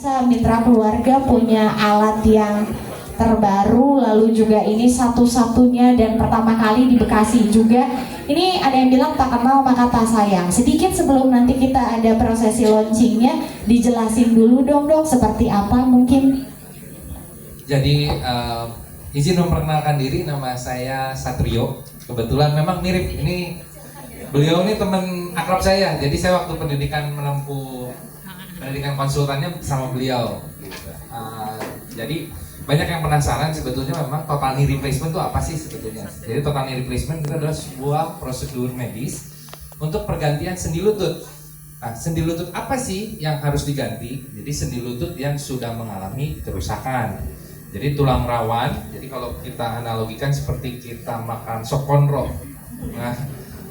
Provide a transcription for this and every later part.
Mitra keluarga punya alat yang terbaru, lalu juga ini satu-satunya dan pertama kali di Bekasi juga. Ini ada yang bilang tak kenal maka tak sayang. Sedikit sebelum nanti kita ada prosesi launchingnya, dijelasin dulu dong dok seperti apa mungkin. Jadi izin memperkenalkan diri, nama saya Satrio. Kebetulan memang mirip, ini beliau ini teman akrab saya. Jadi saya waktu pendidikan menempuh pendidikan konsultannya sama beliau. Jadi banyak yang penasaran sebetulnya memang total knee replacement itu apa sih sebetulnya. Jadi total knee replacement itu adalah sebuah prosedur medis untuk pergantian sendi lutut. Nah, sendi lutut apa sih yang harus diganti? Jadi sendi lutut yang sudah mengalami kerusakan. Jadi tulang rawan, jadi kalau kita analogikan seperti kita makan sop konro. Nah,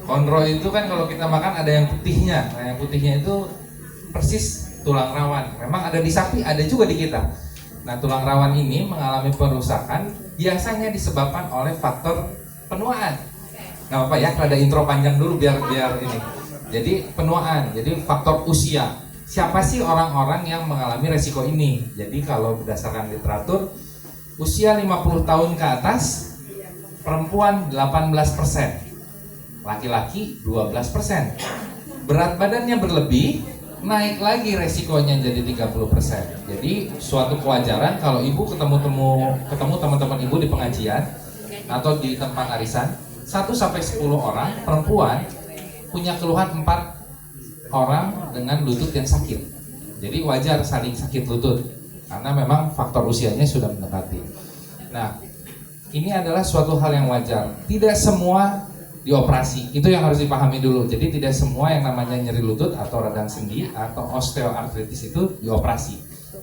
konro itu kan kalau kita makan ada yang putihnya. Nah, yang putihnya itu persis tulang rawan. Memang ada di sapi, ada juga di kita. Nah, tulang rawan ini mengalami perusakan biasanya disebabkan oleh faktor penuaan. Nggak apa-apa ya, ada intro panjang dulu biar ini. Jadi penuaan, jadi faktor usia. Siapa sih orang-orang yang mengalami resiko ini? Jadi kalau berdasarkan literatur, usia 50 tahun ke atas, perempuan 18%, laki-laki 12%. Berat badannya berlebih, naik lagi resikonya jadi 30%. Jadi suatu kewajaran kalau ibu ketemu teman-teman ibu di pengajian atau di tempat arisan, 1-10 orang perempuan punya keluhan 4 orang dengan lutut yang sakit. Jadi wajar saling sakit lutut karena memang faktor usianya sudah mendekati. Nah, ini adalah suatu hal yang wajar. Tidak semua dioperasi, itu yang harus dipahami dulu. Jadi tidak semua yang namanya nyeri lutut atau radang sendi atau osteoartritis itu dioperasi.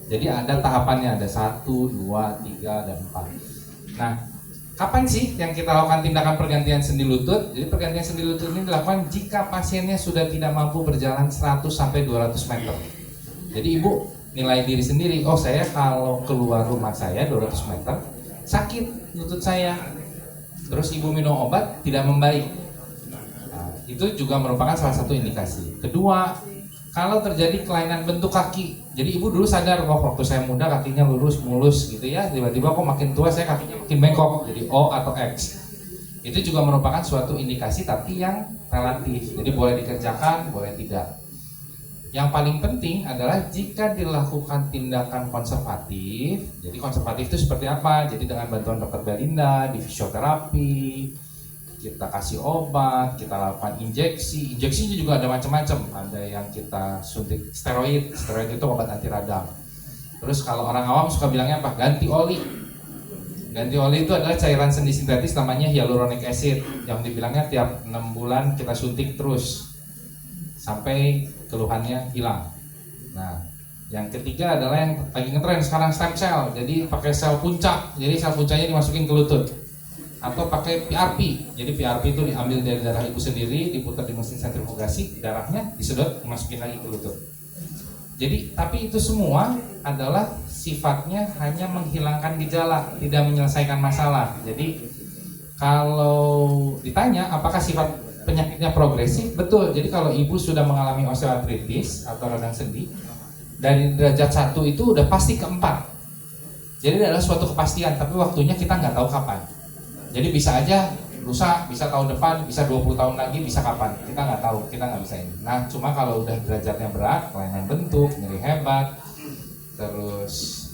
Jadi ada tahapannya, ada 1, 2, 3, dan 4. Nah, kapan sih yang kita lakukan tindakan pergantian sendi lutut? Jadi pergantian sendi lutut ini dilakukan jika pasiennya sudah tidak mampu berjalan 100-200 meter. Jadi ibu nilai diri sendiri, oh saya kalau keluar rumah saya 200 meter sakit lutut saya, terus ibu minum obat tidak membaik. Nah, itu juga merupakan salah satu indikasi. Kedua, kalau terjadi kelainan bentuk kaki, jadi ibu dulu sadar, oh waktu saya muda kakinya lurus mulus gitu ya, tiba-tiba kok makin tua saya kakinya makin bengkok, jadi O atau X. Itu juga merupakan suatu indikasi tapi yang relatif, jadi boleh dikerjakan, boleh tidak. Yang paling penting adalah jika dilakukan tindakan konservatif. Jadi konservatif itu seperti apa? Jadi dengan bantuan dokter Belinda, di fisioterapi, kita kasih obat, kita lakukan injeksi. Injeksinya juga ada macam-macam. Ada yang kita suntik steroid. Steroid itu obat anti radang. Terus kalau orang awam suka bilangnya apa? Ganti oli. Ganti oli itu adalah cairan sendi sintetis namanya hyaluronic acid, yang dibilangnya tiap 6 bulan kita suntik terus sampai keluhannya hilang. Nah, yang ketiga adalah yang lagi ngetren sekarang, stem cell. Jadi pakai sel puncak, jadi sel puncaknya dimasukin ke lutut. Atau pakai PRP. Jadi PRP itu diambil dari darah ibu sendiri, diputar di mesin sentrifugasi, darahnya disedot, dimasukin lagi ke lutut. Jadi, tapi itu semua adalah sifatnya hanya menghilangkan gejala, tidak menyelesaikan masalah. Jadi, kalau ditanya apakah sifat penyakitnya progresif, betul. Jadi kalau ibu sudah mengalami osteoartritis atau radang sendi, dari derajat 1 itu udah pasti ke 4. Jadi adalah suatu kepastian, tapi waktunya kita nggak tahu kapan. Jadi bisa aja lusa, bisa tahun depan, bisa 20 tahun lagi, bisa kapan, kita nggak tahu, kita nggak bisa ini. Nah, cuma kalau udah derajatnya berat, kelainan bentuk, nyeri hebat, terus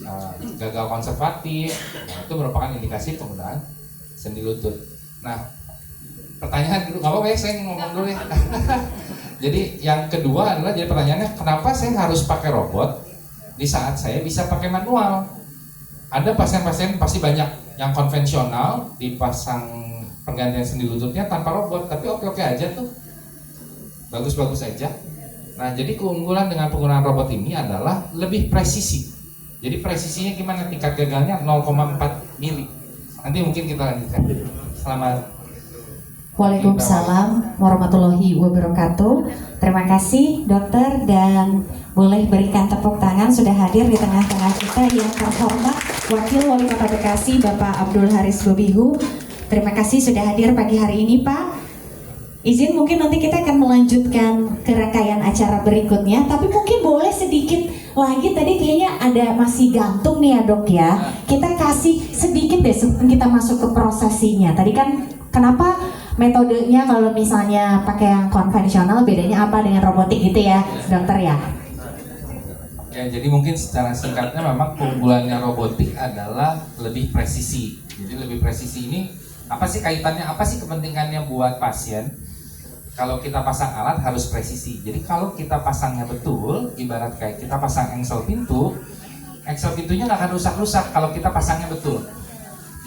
gagal konservatif, nah, itu merupakan indikasi penggunaan sendi lutut. Nah, pertanyaan dulu, nggak apa-apa ya, saya ngomong dulu ya. Jadi yang kedua adalah, jadi pertanyaannya, kenapa saya harus pakai robot di saat saya bisa pakai manual? Ada pasien-pasien pasti banyak yang konvensional dipasang pergantian sendi lututnya tanpa robot, tapi oke-oke aja tuh, bagus-bagus aja. Nah, jadi keunggulan dengan penggunaan robot ini adalah lebih presisi. Jadi presisinya gimana? Tingkat gagalnya 0,4 mili. Nanti mungkin kita lanjutkan. Selamat. Waalaikumsalam warahmatullahi wabarakatuh. Terima kasih dokter, dan boleh berikan tepuk tangan sudah hadir di tengah-tengah kita yang terhormat Wakil Wali Kota Bekasi Bapak Abdul Haris Bobihu. Terima kasih sudah hadir pagi hari ini Pak. Izin mungkin nanti kita akan melanjutkan ke rangkaian acara berikutnya, tapi mungkin boleh sedikit lagi tadi kayaknya ada masih gantung nih ya dok ya. Kita kasih sedikit deh sebelum kita masuk ke prosesinya. Tadi kan kenapa metodenya kalau misalnya pakai yang konvensional bedanya apa dengan robotik gitu ya dokter ya? Ya, jadi mungkin secara singkatnya memang keunggulannya robotik adalah lebih presisi. Jadi lebih presisi ini apa sih kaitannya, apa sih kepentingannya buat pasien? Kalau kita pasang alat harus presisi. Jadi kalau kita pasangnya betul, ibarat kayak kita pasang engsel pintunya nggak akan rusak-rusak kalau kita pasangnya betul.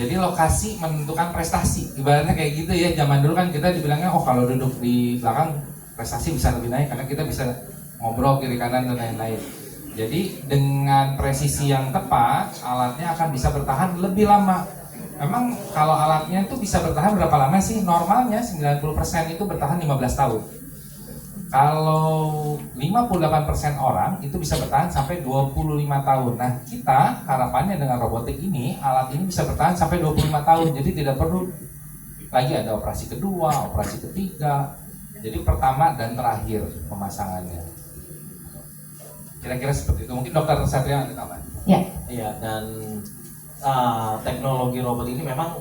Jadi lokasi menentukan prestasi. Ibaratnya kayak gitu ya. Zaman dulu kan kita dibilangnya, oh kalau duduk di belakang prestasi bisa lebih naik karena kita bisa ngobrol kiri kanan dan lain-lain. Jadi dengan presisi yang tepat, alatnya akan bisa bertahan lebih lama. Memang kalau alatnya itu bisa bertahan berapa lama sih? Normalnya 90% itu bertahan 15 tahun. Kalau 58% orang itu bisa bertahan sampai 25 tahun. Nah, kita harapannya dengan robotik ini, alat ini bisa bertahan sampai 25 tahun. Jadi tidak perlu lagi ada operasi kedua, operasi ketiga. Jadi pertama dan terakhir pemasangannya. Kira-kira seperti itu. Mungkin dokter Satria ada tambahan. Ya. Iya, dan teknologi robot ini memang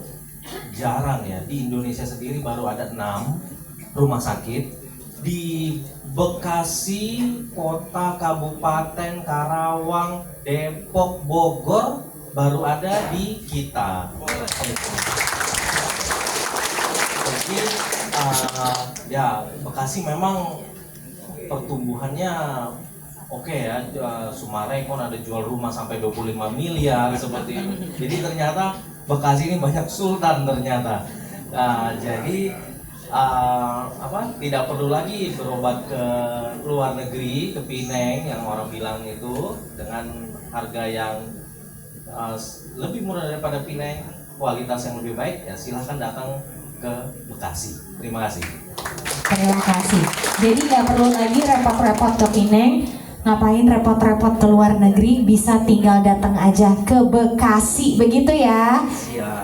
jarang ya. Di Indonesia sendiri baru ada 6 rumah sakit. Di Bekasi, Kota, Kabupaten, Karawang, Depok, Bogor baru ada di kita. Jadi ya Bekasi memang pertumbuhannya oke ya, Sumarekon ada jual rumah sampai 25 miliar seperti itu. Jadi ternyata Bekasi ini banyak sultan ternyata. Jadi tidak perlu lagi berobat ke luar negeri, ke Pineng yang orang bilang itu dengan harga yang lebih murah daripada Pineng, kualitas yang lebih baik, ya silahkan datang ke Bekasi. Terima kasih. Terima kasih. Jadi nggak perlu lagi repot-repot ke Pineng. Ngapain repot-repot ke luar negeri, bisa tinggal datang aja ke Bekasi, begitu ya?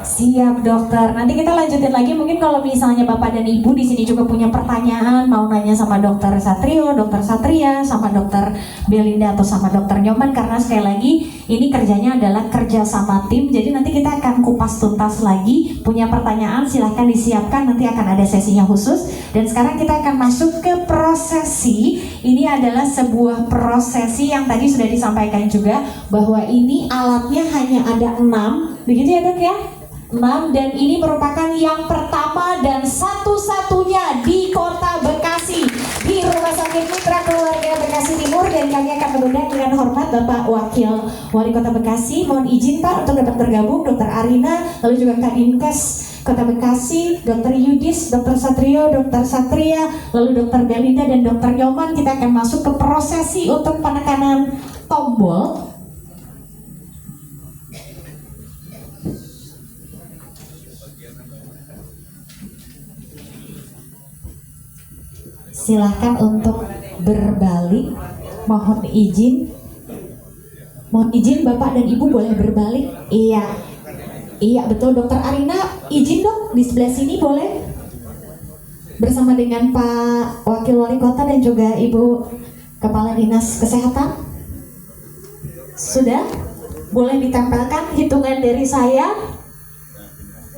Siap dokter. Nanti kita lanjutin lagi. Mungkin kalau misalnya bapak dan ibu di sini juga punya pertanyaan, mau nanya sama dokter Satrio, dokter Satria, sama dokter Belinda atau sama dokter Nyoman, karena sekali lagi ini kerjanya adalah kerja sama tim. Jadi nanti kita akan kupas tuntas lagi. Punya pertanyaan silahkan disiapkan. Nanti akan ada sesinya khusus. Dan sekarang kita akan masuk ke prosesi. Ini adalah sebuah prosesi yang tadi sudah disampaikan juga bahwa ini alatnya hanya ada 6, begitu ya dok ya? 6, dan ini merupakan yang pertama dan satu-satunya di Kota Bekasi, di Rumah Sakit Mitra Keluarga Bekasi Timur. Dan kami akan mengundang dengan hormat Bapak Wakil Wali Kota Bekasi. Mohon izin Pak untuk dapat bergabung, Dokter Arina, lalu juga Kadinkes Kota Bekasi, Dr. Yudis, Dr. Satrio, Dr. Satria, lalu Dr. Belinda dan Dr. Nyoman. Kita akan masuk ke prosesi untuk penekanan tombol. Silahkan untuk berbalik. Mohon izin. Mohon izin Bapak dan Ibu boleh berbalik. Iya betul, Dokter Arina izin dong di sebelah sini boleh, bersama dengan Pak Wakil Wali Kota dan juga Ibu Kepala Dinas Kesehatan. Sudah? Boleh ditempelkan hitungan dari saya.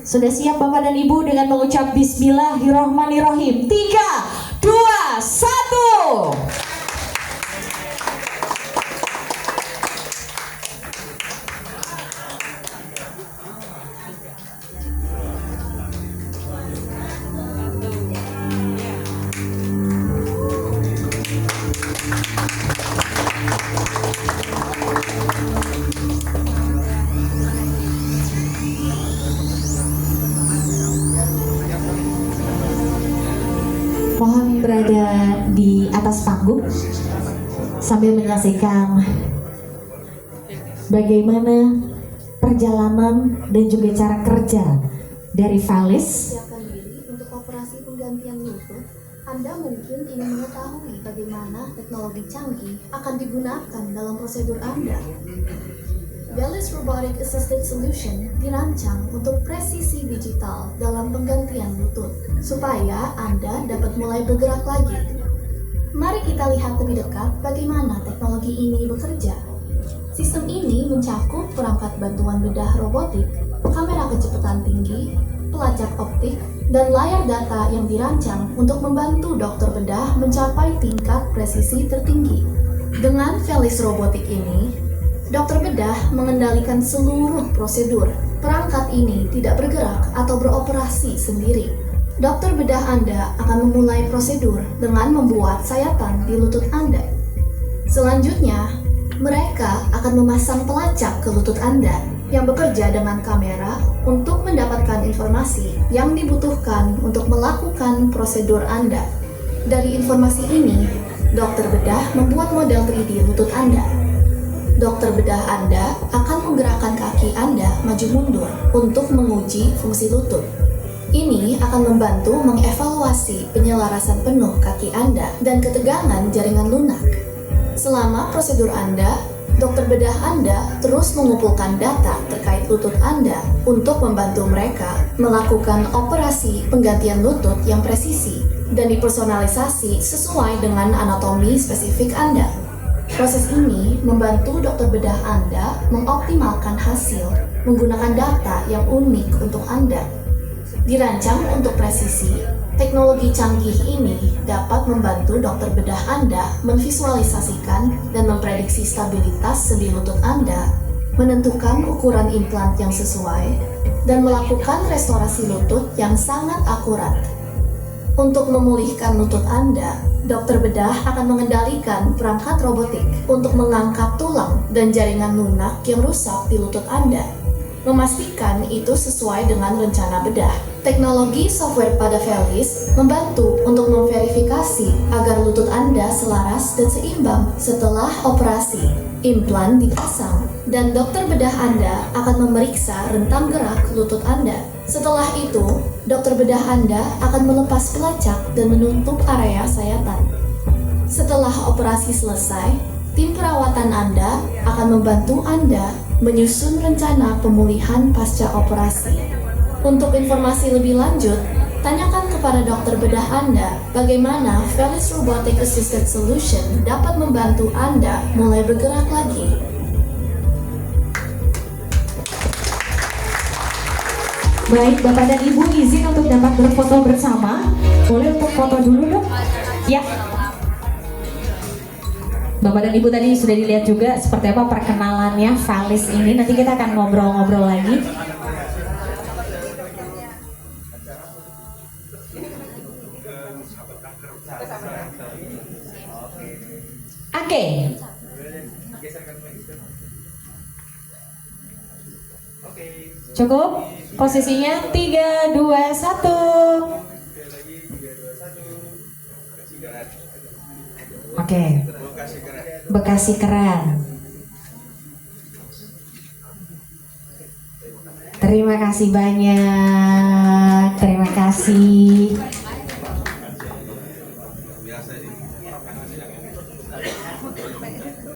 Sudah siap Bapak dan Ibu dengan mengucap Bismillahirrahmanirrahim. 3, 2, 1. Mohon berada di atas panggung sambil menyaksikan bagaimana perjalanan dan juga cara kerja dari Valis. Siapkan diri untuk operasi penggantian lutut. Anda mungkin ingin mengetahui bagaimana teknologi canggih akan digunakan dalam prosedur Anda. Valis Robotic Assisted Solution dirancang untuk presisi digital dalam penggantian lutut, supaya Anda dapat mulai bergerak lagi. Mari kita lihat lebih dekat bagaimana teknologi ini bekerja. Sistem ini mencakup perangkat bantuan bedah robotik, kamera kecepatan tinggi, pelacak optik, dan layar data yang dirancang untuk membantu dokter bedah mencapai tingkat presisi tertinggi. Dengan Velis Robotik ini, dokter bedah mengendalikan seluruh prosedur. Perangkat ini tidak bergerak atau beroperasi sendiri. Dokter bedah Anda akan memulai prosedur dengan membuat sayatan di lutut Anda. Selanjutnya, mereka akan memasang pelacak ke lutut Anda yang bekerja dengan kamera untuk mendapatkan informasi yang dibutuhkan untuk melakukan prosedur Anda. Dari informasi ini, dokter bedah membuat model 3D lutut Anda. Dokter bedah Anda akan menggerakkan kaki Anda maju mundur untuk menguji fungsi lutut. Ini akan membantu mengevaluasi penyelarasan penuh kaki Anda dan ketegangan jaringan lunak. Selama prosedur Anda, dokter bedah Anda terus mengumpulkan data terkait lutut Anda untuk membantu mereka melakukan operasi penggantian lutut yang presisi dan dipersonalisasi sesuai dengan anatomi spesifik Anda. Proses ini membantu dokter bedah Anda mengoptimalkan hasil menggunakan data yang unik untuk Anda. Dirancang untuk presisi, teknologi canggih ini dapat membantu dokter bedah Anda memvisualisasikan dan memprediksi stabilitas sendi lutut Anda, menentukan ukuran implan yang sesuai, dan melakukan restorasi lutut yang sangat akurat. Untuk memulihkan lutut Anda, dokter bedah akan mengendalikan perangkat robotik untuk mengangkat tulang dan jaringan lunak yang rusak di lutut Anda, memastikan itu sesuai dengan rencana bedah. Teknologi software pada Velis membantu untuk memverifikasi agar lutut Anda selaras dan seimbang setelah operasi. Implan dipasang, dan dokter bedah Anda akan memeriksa rentang gerak lutut Anda. Setelah itu, dokter bedah Anda akan melepas pelacak dan menutup area sayatan. Setelah operasi selesai, tim perawatan Anda akan membantu Anda menyusun rencana pemulihan pasca operasi. Untuk informasi lebih lanjut, tanyakan kepada dokter bedah Anda bagaimana Velis Robotic Assisted Solution dapat membantu Anda mulai bergerak lagi. Baik, Bapak dan Ibu izin untuk dapat berfoto bersama. Boleh untuk foto dulu dong? Ya. Bapak dan Ibu tadi sudah dilihat juga seperti apa perkenalannya Velis ini. Nanti kita akan ngobrol-ngobrol lagi. Oke. Cukup? Posisinya 3, 2, 1. Oke. Bekasi keren. Terima kasih banyak. Terima kasih.